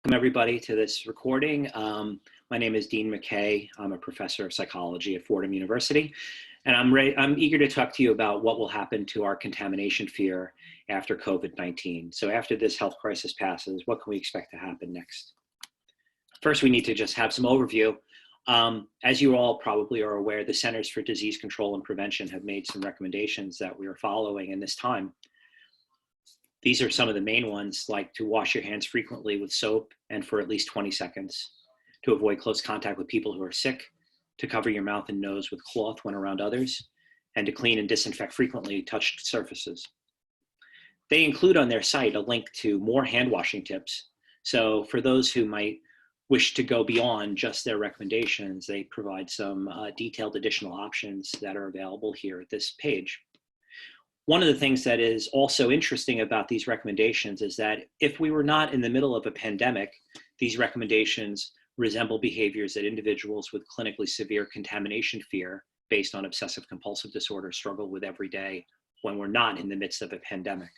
Welcome everybody to this recording. My name is Dean McKay. I'm a professor of psychology at Fordham University, and I'm eager to talk to you about what will happen to our contamination fear after COVID-19. So after this health crisis passes, what can we expect to happen next? First, we need to just have some overview. As you all probably are aware, the Centers for Disease Control and Prevention have made some recommendations that we are following in this time. These are some of the main ones, like to wash your hands frequently with soap and for at least 20 seconds, to avoid close contact with people who are sick, to cover your mouth and nose with cloth when around others, and to clean and disinfect frequently touched surfaces. They include on their site a link to more hand washing tips. So for those who might wish to go beyond just their recommendations, they provide some detailed additional options that are available here at this page. One of the things that is also interesting about these recommendations is that if we were not in the middle of a pandemic, these recommendations resemble behaviors that individuals with clinically severe contamination fear based on obsessive compulsive disorder struggle with every day when we're not in the midst of a pandemic.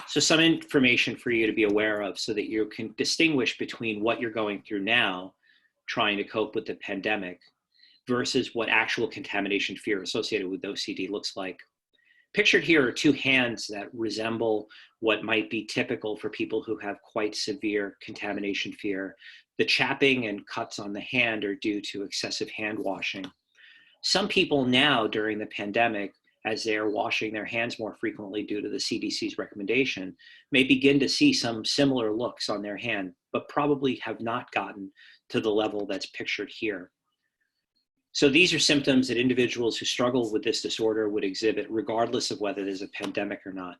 So some information for you to be aware of so that you can distinguish between what you're going through now, trying to cope with the pandemic, versus what actual contamination fear associated with OCD looks like. Pictured here are two hands that resemble what might be typical for people who have quite severe contamination fear. The chapping and cuts on the hand are due to excessive hand washing. Some people now during the pandemic, as they are washing their hands more frequently due to the CDC's recommendation, may begin to see some similar looks on their hand, but probably have not gotten to the level that's pictured here. So these are symptoms that individuals who struggle with this disorder would exhibit regardless of whether there's a pandemic or not.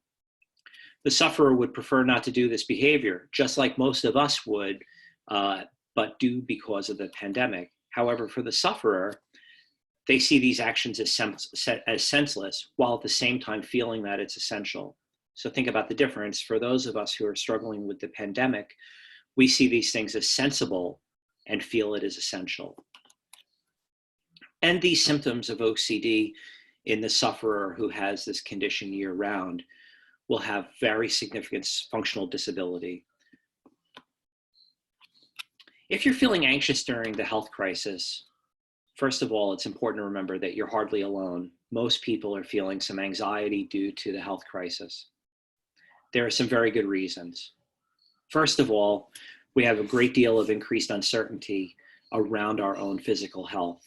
The sufferer would prefer not to do this behavior, just like most of us would, but do because of the pandemic. However, for the sufferer, they see these actions as senseless, while at the same time feeling that it's essential. So think about the difference. For those of us who are struggling with the pandemic, we see these things as sensible and feel it is essential. And these symptoms of OCD in the sufferer who has this condition year-round will have very significant functional disability. If you're feeling anxious during the health crisis, first of all, it's important to remember that you're hardly alone. Most people are feeling some anxiety due to the health crisis. There are some very good reasons. First of all, we have a great deal of increased uncertainty around our own physical health.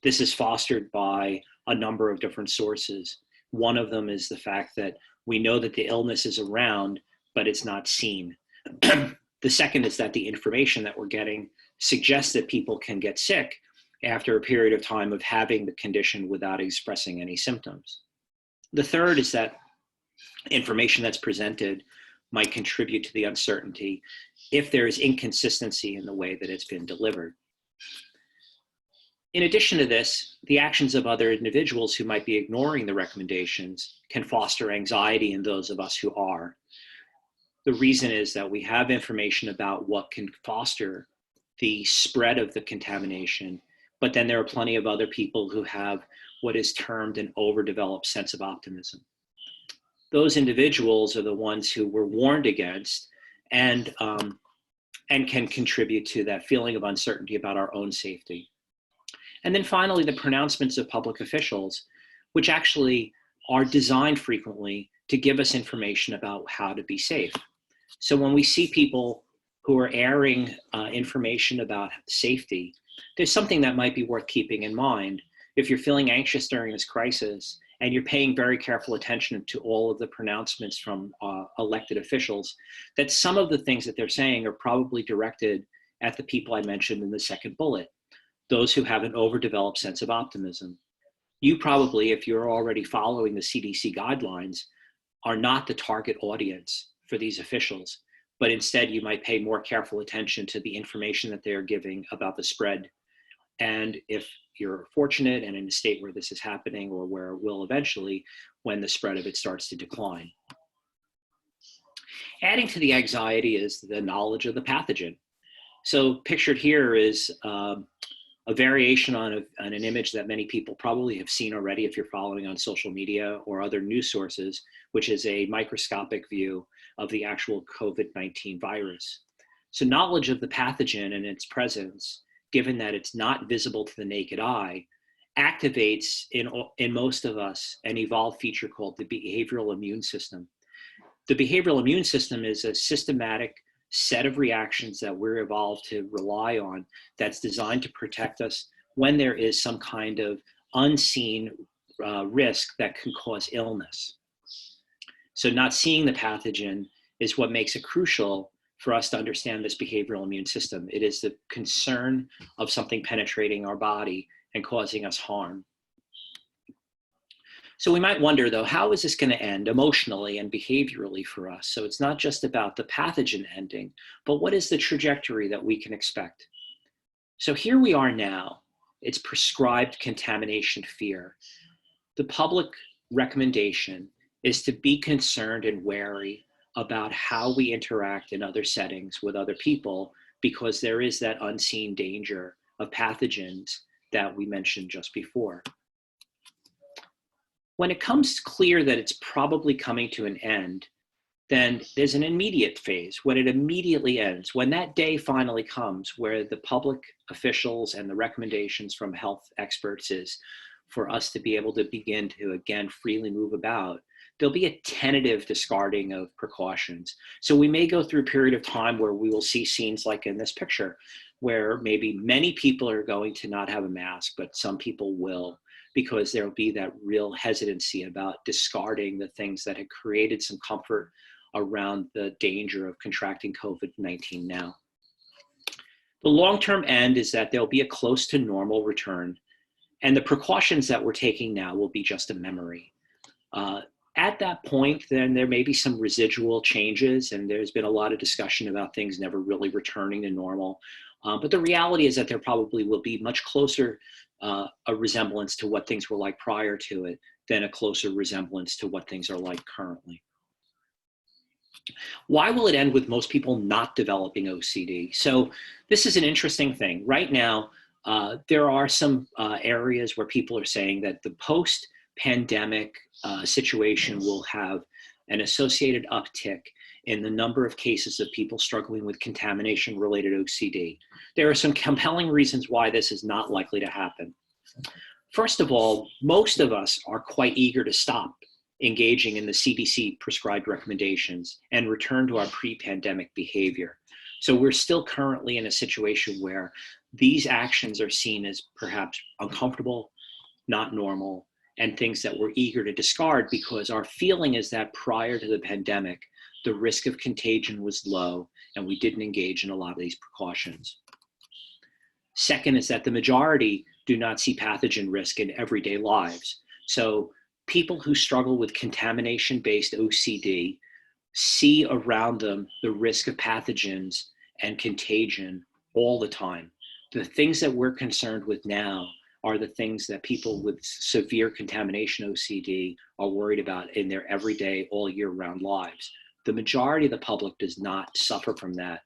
This is fostered by a number of different sources. One of them is the fact that we know that the illness is around, but it's not seen. The second is that the information that we're getting suggests that people can get sick after a period of time of having the condition without expressing any symptoms. The third is that information that's presented might contribute to the uncertainty if there is inconsistency in the way that it's been delivered. In addition to this, the actions of other individuals who might be ignoring the recommendations can foster anxiety in those of us who are. The reason is that we have information about what can foster the spread of the contamination, but then there are plenty of other people who have what is termed an overdeveloped sense of optimism. Those individuals are the ones who were warned against and can contribute to that feeling of uncertainty about our own safety. And then finally, the pronouncements of public officials, which actually are designed frequently to give us information about how to be safe. So when we see people who are airing information about safety, there's something that might be worth keeping in mind. If you're feeling anxious during this crisis and you're paying very careful attention to all of the pronouncements from elected officials, that some of the things that they're saying are probably directed at the people I mentioned in the second bullet. Those who have an overdeveloped sense of optimism. You probably, if you're already following the CDC guidelines, are not the target audience for these officials, but instead you might pay more careful attention to the information that they're giving about the spread. And if you're fortunate and in a state where this is happening or where it will eventually, when the spread of it starts to decline. Adding to the anxiety is the knowledge of the pathogen. So pictured here is a variation on an image that many people probably have seen already if you're following on social media or other news sources, which is a microscopic view of the actual COVID-19 virus. So knowledge of the pathogen and its presence, given that it's not visible to the naked eye, activates in most of us an evolved feature called the behavioral immune system. The behavioral immune system is a systematic set of reactions that we're evolved to rely on that's designed to protect us when there is some kind of unseen risk that can cause illness. So not seeing the pathogen is what makes it crucial for us to understand this behavioral immune system. It is the concern of something penetrating our body and causing us harm. So we might wonder, though, how is this going to end emotionally and behaviorally for us? So it's not just about the pathogen ending, but what is the trajectory that we can expect? So here we are now. It's prescribed contamination fear. The public recommendation is to be concerned and wary about how we interact in other settings with other people, because there is that unseen danger of pathogens that we mentioned just before. When it comes clear that it's probably coming to an end, then there's an immediate phase when it immediately ends, when that day finally comes where the public officials and the recommendations from health experts is for us to be able to begin to again freely move about. There'll be a tentative discarding of precautions. So we may go through a period of time where we will see scenes like in this picture, where maybe many people are going to not have a mask, but some people will, because there'll be that real hesitancy about discarding the things that had created some comfort around the danger of contracting COVID-19 now. The long-term end is that there'll be a close to normal return, and the precautions that we're taking now will be just a memory. At that point, then there may be some residual changes, and there's been a lot of discussion about things never really returning to normal. But the reality is that there probably will be much closer a resemblance to what things were like prior to it than a closer resemblance to what things are like currently. Why will it end with most people not developing OCD? So this is an interesting thing. Right now, there are some areas where people are saying that the post-pandemic situation will have an associated uptick in the number of cases of people struggling with contamination-related OCD. There are some compelling reasons why this is not likely to happen. First of all, most of us are quite eager to stop engaging in the CDC prescribed recommendations and return to our pre-pandemic behavior. So we're still currently in a situation where these actions are seen as perhaps uncomfortable, not normal, and things that we're eager to discard because our feeling is that prior to the pandemic, the risk of contagion was low and we didn't engage in a lot of these precautions. Second is that the majority do not see pathogen risk in everyday lives. So people who struggle with contamination-based OCD see around them the risk of pathogens and contagion all the time. The things that we're concerned with now are the things that people with severe contamination OCD are worried about in their everyday, all year round lives. The majority of the public does not suffer from that.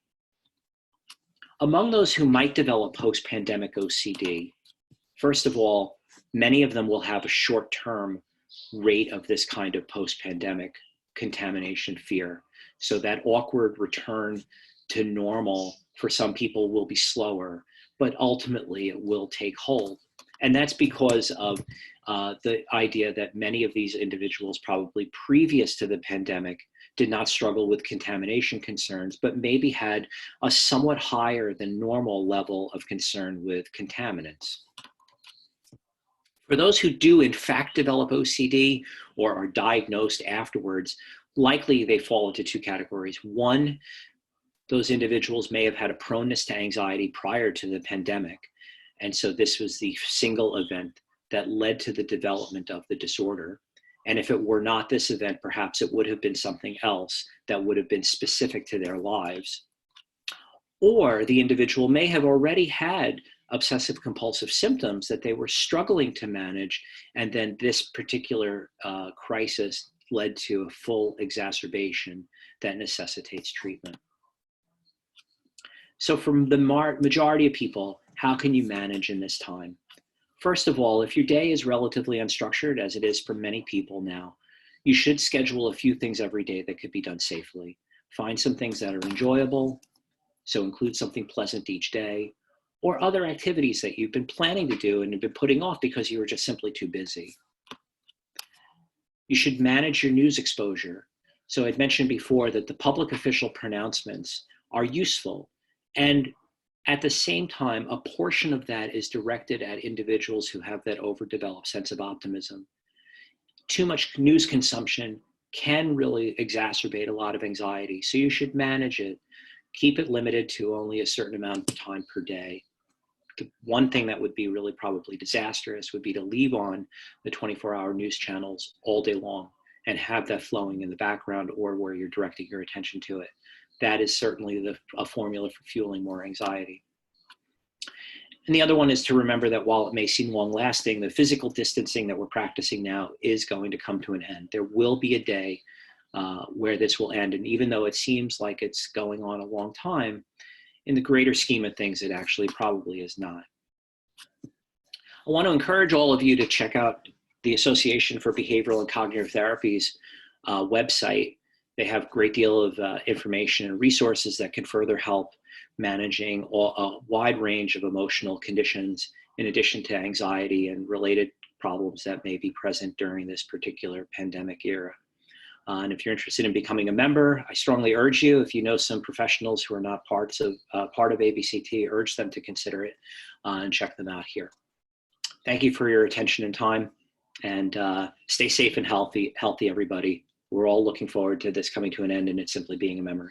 Among those who might develop post-pandemic OCD, first of all, many of them will have a short-term rate of this kind of post-pandemic contamination fear. So that awkward return to normal for some people will be slower, but ultimately it will take hold. And that's because of the idea that many of these individuals probably previous to the pandemic did not struggle with contamination concerns, but maybe had a somewhat higher than normal level of concern with contaminants. For those who do in fact develop OCD or are diagnosed afterwards, likely they fall into two categories. One, those individuals may have had a proneness to anxiety prior to the pandemic. And so this was the single event that led to the development of the disorder. And if it were not this event, perhaps it would have been something else that would have been specific to their lives. Or the individual may have already had obsessive compulsive symptoms that they were struggling to manage. And then this particular crisis led to a full exacerbation that necessitates treatment. So from the majority of people, how can you manage in this time? First of all, if your day is relatively unstructured, as it is for many people now, You should schedule a few things every day that could be done safely. Find some things that are enjoyable, so include something pleasant each day, or other activities that you've been planning to do and have been putting off because you were just simply too busy. You should manage your news exposure. So I'd mentioned before that the public official pronouncements are useful, and at the same time, a portion of that is directed at individuals who have that overdeveloped sense of optimism. Too much news consumption can really exacerbate a lot of anxiety, so you should manage it. Keep it limited to only a certain amount of time per day. The one thing that would be really probably disastrous would be to leave on the 24-hour news channels all day long and have that flowing in the background or where you're directing your attention to it. That is certainly a formula for fueling more anxiety. And the other one is to remember that while it may seem long lasting, the physical distancing that we're practicing now is going to come to an end. There will be a day where this will end. And even though it seems like it's going on a long time, in the greater scheme of things, it actually probably is not. I want to encourage all of you to check out the Association for Behavioral and Cognitive Therapies website. They have a great deal of information and resources that can further help managing a wide range of emotional conditions, in addition to anxiety and related problems that may be present during this particular pandemic era. And if you're interested in becoming a member, I strongly urge you, if you know some professionals who are not part of ABCT, urge them to consider it and check them out here. Thank you for your attention and time, and stay safe and healthy, everybody. We're all looking forward to this coming to an end and it simply being a memory.